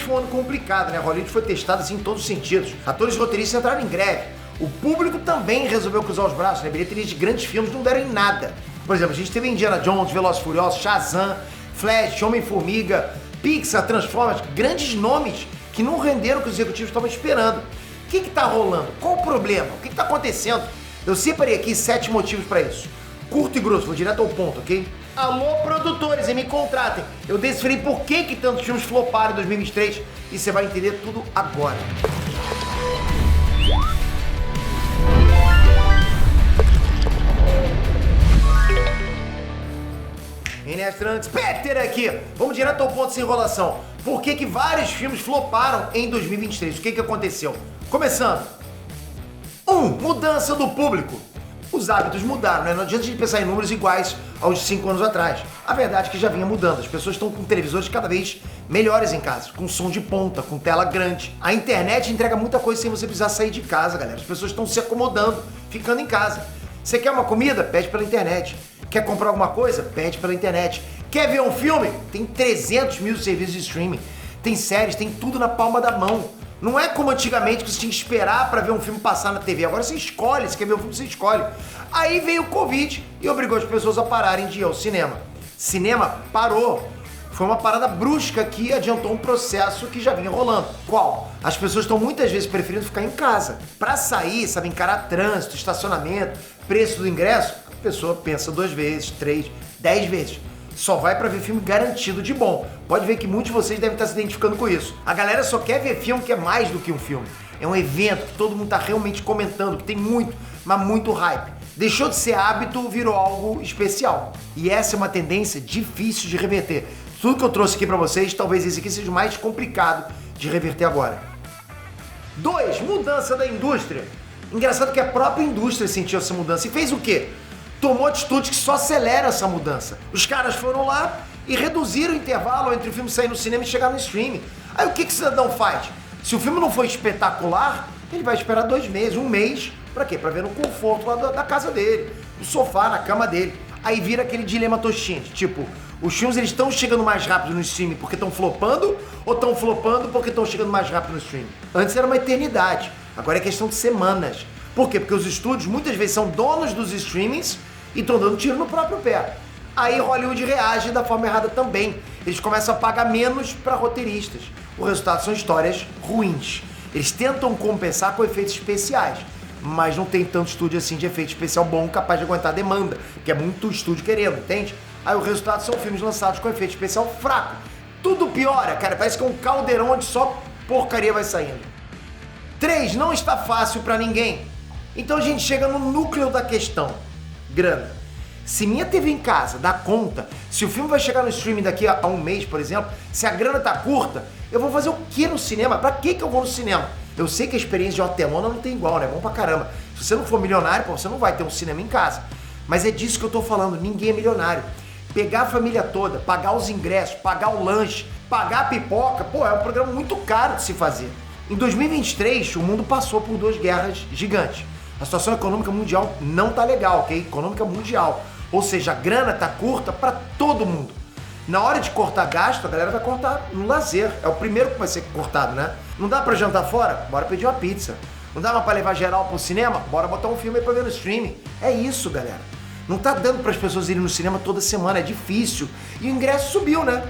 foi um ano complicado, né? Hollywood foi testado assim em todos os sentidos. Atores e roteiristas entraram em greve. O público também resolveu cruzar os braços, né? Bilheterias de grandes filmes não deram em nada. Por exemplo, a gente teve Indiana Jones, Velozes e Furiosos, Shazam, Flash, Homem-Formiga, Pixar, Transformers, grandes nomes que não renderam o que os executivos estavam esperando. O que tá rolando? Qual o problema? O que tá acontecendo? Eu separei aqui 7 motivos para isso. Curto e grosso, vou direto ao ponto, ok? Alô, produtores, e me contratem. Eu decifrei por que tantos filmes floparam em 2023 e você vai entender tudo agora. Inestrantes, Peter aqui. Vamos direto ao ponto sem enrolação. Por que vários filmes floparam em 2023? O que aconteceu? Começando. 1. Mudança do público. Os hábitos mudaram, né? Não adianta a gente pensar em números iguais aos de 5 anos atrás. A verdade é que já vinha mudando. As pessoas estão com televisores cada vez melhores em casa, com som de ponta, com tela grande. A internet entrega muita coisa sem você precisar sair de casa, galera. As pessoas estão se acomodando, ficando em casa. Você quer uma comida? Pede pela internet. Quer comprar alguma coisa? Pede pela internet. Quer ver um filme? Tem 300 mil serviços de streaming. Tem séries, tem tudo na palma da mão. Não é como antigamente que você tinha que esperar para ver um filme passar na TV. Agora você escolhe, você quer ver um filme, você escolhe. Aí veio o Covid e obrigou as pessoas a pararem de ir ao cinema. Cinema parou. Foi uma parada brusca que adiantou um processo que já vinha rolando. Qual? As pessoas estão muitas vezes preferindo ficar em casa. Para sair, sabe, encarar trânsito, estacionamento, preço do ingresso, a pessoa pensa 2 vezes, 3, 10 vezes. Só vai pra ver filme garantido de bom. Pode ver que muitos de vocês devem estar se identificando com isso. A galera só quer ver filme que é mais do que um filme. É um evento que todo mundo tá realmente comentando, que tem muito, mas muito hype. Deixou de ser hábito, virou algo especial. E essa é uma tendência difícil de reverter. Tudo que eu trouxe aqui pra vocês, talvez esse aqui seja o mais complicado de reverter agora. 2. Mudança da indústria. Engraçado que a própria indústria sentiu essa mudança e fez o quê? Tomou atitude que só acelera essa mudança. Os caras foram lá e reduziram o intervalo entre o filme sair no cinema e chegar no streaming. Aí o que o cidadão faz? Se o filme não for espetacular, ele vai esperar 2 meses, 1 mês, pra quê? Pra ver no conforto lá da casa dele, no sofá, na cama dele. Aí vira aquele dilema tostinho, tipo, os filmes eles estão chegando mais rápido no streaming porque estão flopando ou estão flopando porque estão chegando mais rápido no streaming? Antes era uma eternidade, agora é questão de semanas. Por quê? Porque os estúdios muitas vezes são donos dos streamings e estão dando tiro no próprio pé. Aí Hollywood reage da forma errada também. Eles começam a pagar menos para roteiristas. O resultado são histórias ruins. Eles tentam compensar com efeitos especiais, mas não tem tanto estúdio assim de efeito especial bom capaz de aguentar a demanda, porque é muito estúdio querendo, entende? Aí o resultado são filmes lançados com efeito especial fraco. Tudo piora, cara, parece que é um caldeirão onde só porcaria vai saindo. 3. Não está fácil para ninguém. Então a gente chega no núcleo da questão. Grana. Se minha TV em casa dá conta, se o filme vai chegar no streaming daqui a 1 mês, por exemplo, se a grana tá curta, eu vou fazer o que no cinema? Pra que eu vou no cinema? Eu sei que a experiência de uma telona não tem igual, né? É bom pra caramba. Se você não for milionário, pô, você não vai ter um cinema em casa. Mas é disso que eu tô falando, ninguém é milionário. Pegar a família toda, pagar os ingressos, pagar o lanche, pagar a pipoca, pô, é um programa muito caro de se fazer. Em 2023, o mundo passou por 2 guerras gigantes. A situação econômica mundial não tá legal, ok? Econômica mundial. Ou seja, a grana tá curta para todo mundo. Na hora de cortar gasto, a galera vai cortar no lazer. É o primeiro que vai ser cortado, né? Não dá pra jantar fora? Bora pedir uma pizza. Não dá pra levar geral pro cinema? Bora botar um filme aí pra ver no streaming. É isso, galera. Não tá dando pras pessoas irem no cinema toda semana, é difícil. E o ingresso subiu, né?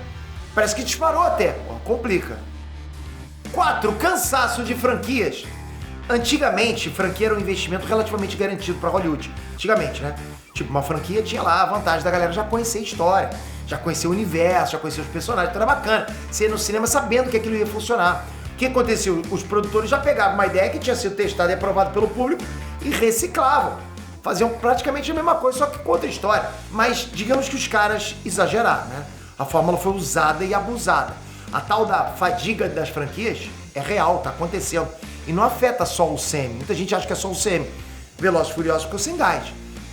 Parece que disparou até. Pô, complica. 4. Cansaço de franquias. Antigamente, franquia era um investimento relativamente garantido para Hollywood. Antigamente, né? Tipo, uma franquia tinha lá a vantagem da galera já conhecer a história, já conhecer o universo, já conhecer os personagens, então era bacana. Você ia no cinema sabendo que aquilo ia funcionar. O que aconteceu? Os produtores já pegavam uma ideia que tinha sido testada e aprovada pelo público e reciclavam. Faziam praticamente a mesma coisa, só que com outra história. Mas digamos que os caras exageraram, né? A fórmula foi usada e abusada. A tal da fadiga das franquias é real, tá acontecendo. E não afeta só o semi. Muita gente acha que é só o semi. Velozes e Furiosos ficou sem gás.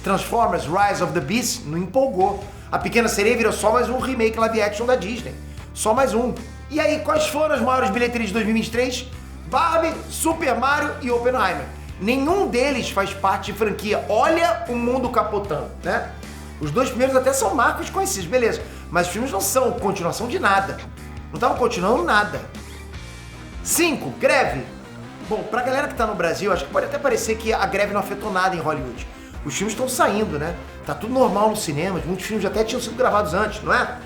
Transformers Rise of the Beast não empolgou. A Pequena Sereia virou só mais um remake live action da Disney. Só mais um. E aí, quais foram as maiores bilheterias de 2023? Barbie, Super Mario e Oppenheimer. Nenhum deles faz parte de franquia. Olha o mundo capotando, né? Os 2 primeiros até são marcos conhecidos, beleza. Mas os filmes não são continuação de nada. Não estavam continuando nada. 5. Greve. Bom, pra galera que tá no Brasil, acho que pode até parecer que a greve não afetou nada em Hollywood. Os filmes estão saindo, né? Tá tudo normal nos cinemas, muitos filmes até tinham sido gravados antes, não é?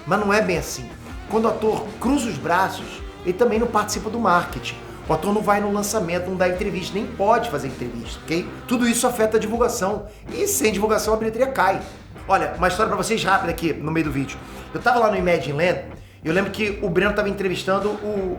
Mas não é bem assim. Quando o ator cruza os braços, ele também não participa do marketing. O ator não vai no lançamento, não dá entrevista, nem pode fazer entrevista, ok? Tudo isso afeta a divulgação. E sem divulgação a bilheteria cai. Olha, uma história pra vocês rápida aqui no meio do vídeo. Eu tava lá no Imagine Land e eu lembro que o Breno tava entrevistando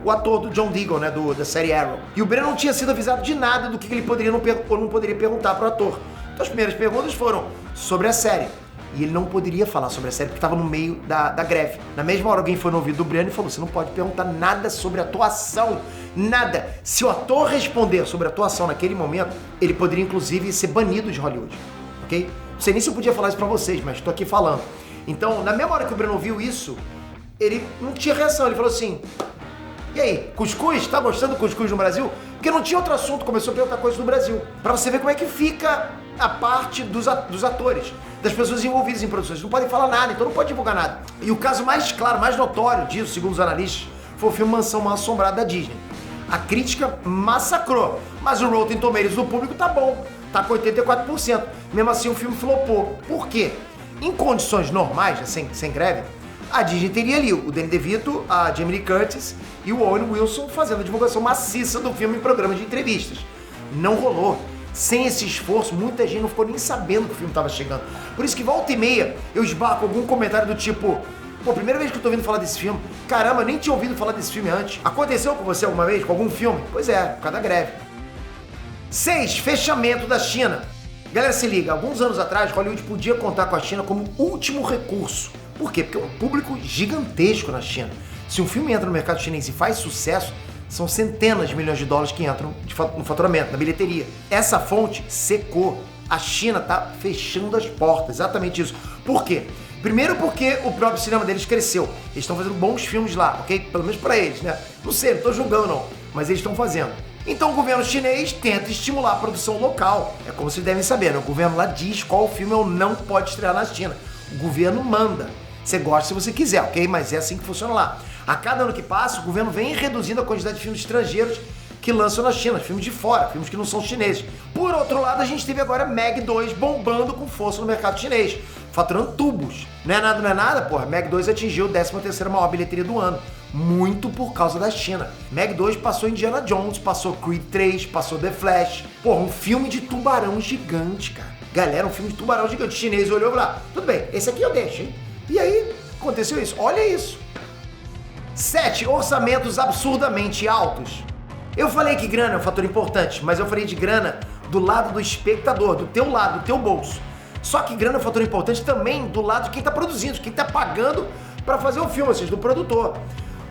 o ator do John Deagle, né, da série Arrow. E o Breno não tinha sido avisado de nada do que ele poderia ou não poderia perguntar pro ator. Então as primeiras perguntas foram sobre a série. E ele não poderia falar sobre a série porque estava no meio da greve. Na mesma hora alguém foi no ouvido do Breno e falou, você não pode perguntar nada sobre atuação. Nada. Se o ator responder sobre atuação naquele momento, ele poderia inclusive ser banido de Hollywood. Ok? Não sei nem se eu podia falar isso pra vocês, mas tô aqui falando. Então, na mesma hora que o Breno ouviu isso, ele não tinha reação. Ele falou assim, e aí, cuscuz? Tá gostando do cuscuz no Brasil? Porque não tinha outro assunto, começou a perguntar coisas do Brasil. Pra você ver como é que fica a parte dos atores, das pessoas envolvidas em produções. Não podem falar nada, então não pode divulgar nada. E o caso mais claro, mais notório disso, segundo os analistas, foi o filme Mansão Mal Assombrada da Disney. A crítica massacrou, mas o Rotten Tomatoes do público tá bom, tá com 84%. Mesmo assim o filme flopou. Por quê? Em condições normais, sem greve, a Disney teria ali o Danny DeVito, a Jamie Lee Curtis e o Owen Wilson fazendo a divulgação maciça do filme em programas de entrevistas. Não rolou. Sem esse esforço, muita gente não ficou nem sabendo que o filme estava chegando. Por isso que volta e meia eu esbarro com algum comentário do tipo, pô, primeira vez que eu tô ouvindo falar desse filme, caramba, nem tinha ouvido falar desse filme antes. Aconteceu com você alguma vez, com algum filme? Pois é, por causa da greve. 6. Fechamento da China. Galera, se liga, alguns anos atrás, Hollywood podia contar com a China como último recurso. Por quê? Porque é um público gigantesco na China. Se um filme entra no mercado chinês e faz sucesso, são centenas de milhões de dólares que entram no faturamento, na bilheteria. Essa fonte secou. A China tá fechando as portas, exatamente isso. Por quê? Primeiro porque o próprio cinema deles cresceu. Eles estão fazendo bons filmes lá, ok? Pelo menos pra eles, né? Não sei, não tô julgando não, mas eles estão fazendo. Então o governo chinês tenta estimular a produção local. É como vocês devem saber, né? O governo lá diz qual filme ou não pode estrear na China. O governo manda. Você gosta se você quiser, ok? Mas é assim que funciona lá. A cada ano que passa, o governo vem reduzindo a quantidade de filmes estrangeiros que lançam na China, filmes de fora, filmes que não são chineses. Por outro lado, a gente teve agora Meg 2 bombando com força no mercado chinês, faturando tubos. Não é nada, porra. Meg 2 atingiu a 13ª maior bilheteria do ano. Muito por causa da China. Meg 2 passou Indiana Jones, passou Creed 3, passou The Flash. Porra, um filme de tubarão gigante, cara. Galera, um filme de tubarão gigante. O chinês olhou e falou, tudo bem, esse aqui eu deixo, hein? E aí, aconteceu isso. Olha isso. 7. Orçamentos absurdamente altos. Eu falei que grana é um fator importante, mas eu falei de grana do lado do espectador, do teu lado, do teu bolso. Só que grana é um fator importante também do lado de quem está produzindo, de quem está pagando para fazer o filme, ou seja, do produtor.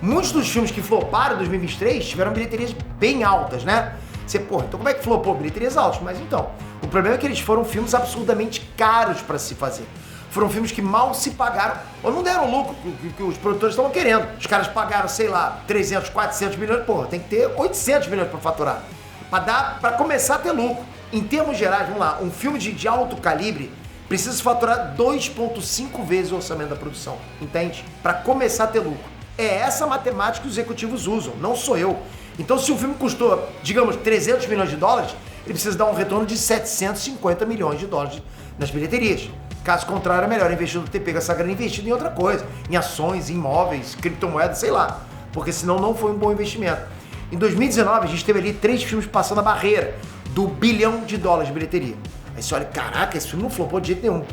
Muitos dos filmes que floparam em 2023 tiveram bilheterias bem altas, né? Você, porra, então como é que flopou? Bilheterias altas. Mas então, o problema é que eles foram filmes absurdamente caros para se fazer. Foram filmes que mal se pagaram, ou não deram o lucro que os produtores estavam querendo. Os caras pagaram, sei lá, 300, 400 milhões, porra, tem que ter 800 milhões para faturar. Para começar a ter lucro. Em termos gerais, vamos lá, um filme de alto calibre precisa se faturar 2,5 vezes o orçamento da produção, entende? Para começar a ter lucro. É essa matemática que os executivos usam, não sou eu. Então, se o filme custou, digamos, 300 milhões de dólares, ele precisa dar um retorno de 750 milhões de dólares nas bilheterias. Caso contrário, é melhor investir do ter pego essa grana e investido em outra coisa, em ações, em imóveis, criptomoedas, sei lá, porque senão não foi um bom investimento. Em 2019, a gente teve ali 3 filmes passando a barreira do $1 bilhão de bilheteria. Aí você olha, caraca, esse filme não flopou de jeito nenhum.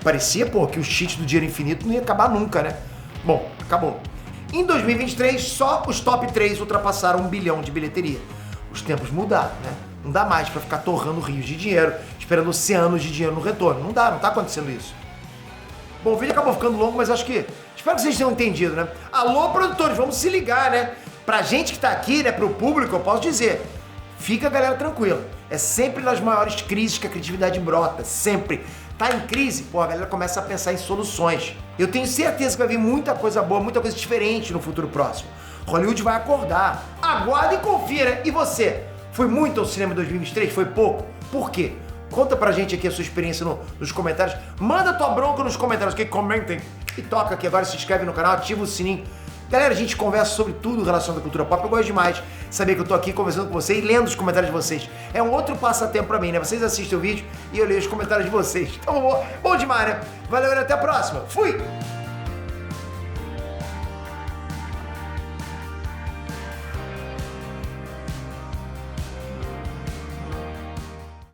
Parecia, pô, que o cheat do dinheiro infinito não ia acabar nunca, né? Bom, acabou. Em 2023, só os top 3 ultrapassaram $1 bilhão de bilheteria. Os tempos mudaram, né? Não dá mais pra ficar torrando rios de dinheiro, esperando oceanos de dinheiro no retorno. Não dá, não tá acontecendo isso. Bom, o vídeo acabou ficando longo, mas acho que... Espero que vocês tenham entendido, né? Alô, produtores, vamos se ligar, né? Pra gente que tá aqui, né, pro público, eu posso dizer, fica, galera, tranquila. É sempre nas maiores crises que a criatividade brota, sempre. Tá em crise, pô, a galera começa a pensar em soluções. Eu tenho certeza que vai vir muita coisa boa, muita coisa diferente no futuro próximo. Hollywood vai acordar. Aguarda e confira. E você? Foi muito ao cinema em 2023? Foi pouco? Por quê? Conta pra gente aqui a sua experiência nos comentários. Manda tua bronca nos comentários, que comentem. E toca aqui agora, se inscreve no canal, ativa o sininho. Galera, a gente conversa sobre tudo relacionado à cultura pop. Eu gosto demais de saber que eu tô aqui conversando com vocês e lendo os comentários de vocês. É um outro passatempo pra mim, né? Vocês assistem o vídeo e eu leio os comentários de vocês. Então, bom demais, né? Valeu, galera. Até a próxima. Fui!